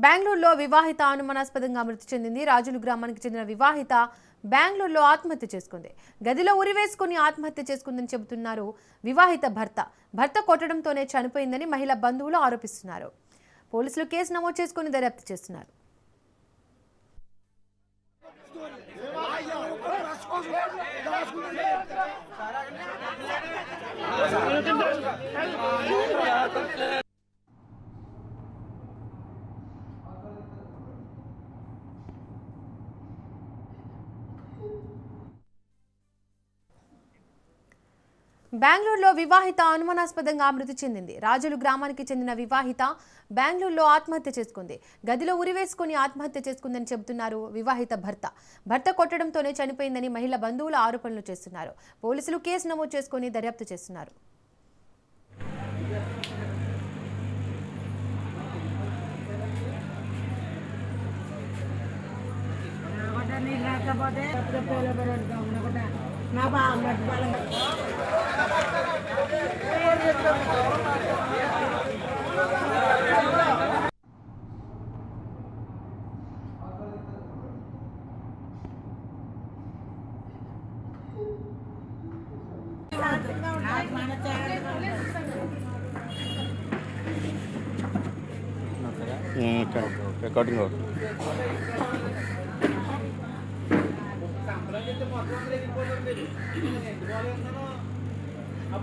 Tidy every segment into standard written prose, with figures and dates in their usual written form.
బెంగళూరులో వివాహిత అనుమానాస్పదంగా మృతి చెందింది. రాజులు గ్రామానికి చెందిన వివాహిత బెంగళూరులో ఆత్మహత్య చేసుకుంది. గదిలో ఉరివేసుకుని ఆత్మహత్య చేసుకుందని చెబుతున్నారు వివాహిత భర్త. భర్త కొట్టడంతోనే చనిపోయిందని మహిళ బంధువులు ఆరోపిస్తున్నారు. పోలీసులు కేసు నమోదు చేసుకుని దర్యాప్తు చేస్తున్నారు. బెంగళూరులో వివాహిత అనుమానాస్పదంగా మృతి చెందింది. రాజులు గ్రామానికి చెందిన వివాహిత బెంగళూరులో ఆత్మహత్య చేసుకుంది. గదిలో ఉరివేసుకుని ఆత్మహత్య చేసుకుందని చెబుతున్నారు వివాహిత భర్త. భర్త కొట్టడంతోనే చనిపోయిందని మహిళ బంధువులు ఆరోపణలు చేస్తున్నారు. పోలీసులు కేసు నమోదు చేసుకుని దర్యాప్తు చేస్తున్నారు. रिकॉर्डिंग हो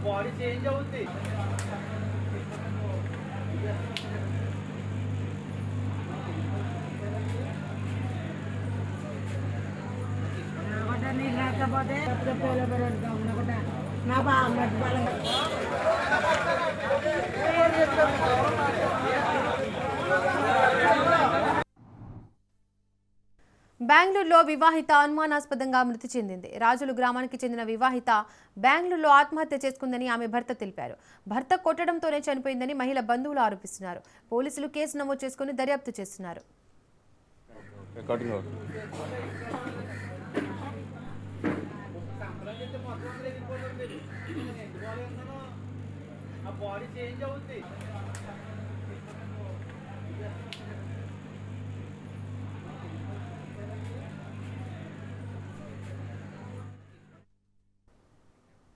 బాడీ చేంజ్ అవుతుంది. లేకపోతే నా బాగా బెంగళూరులో వివాహిత అనుమానాస్పదంగా మృతి చెందింది. రాజులు గ్రామానికి చెందిన వివాహిత బెంగళూరులో ఆత్మహత్య చేసుకుందని ఆమె భర్త తెలిపారు. భర్త కొట్టడంతోనే చనిపోయిందని మహిళ బంధువులు ఆరోపిస్తున్నారు. పోలీసులు కేసు నమోదు చేసుకుని దర్యాప్తు చేస్తున్నారు. బాడీ చేంజ్ అవుతుంది.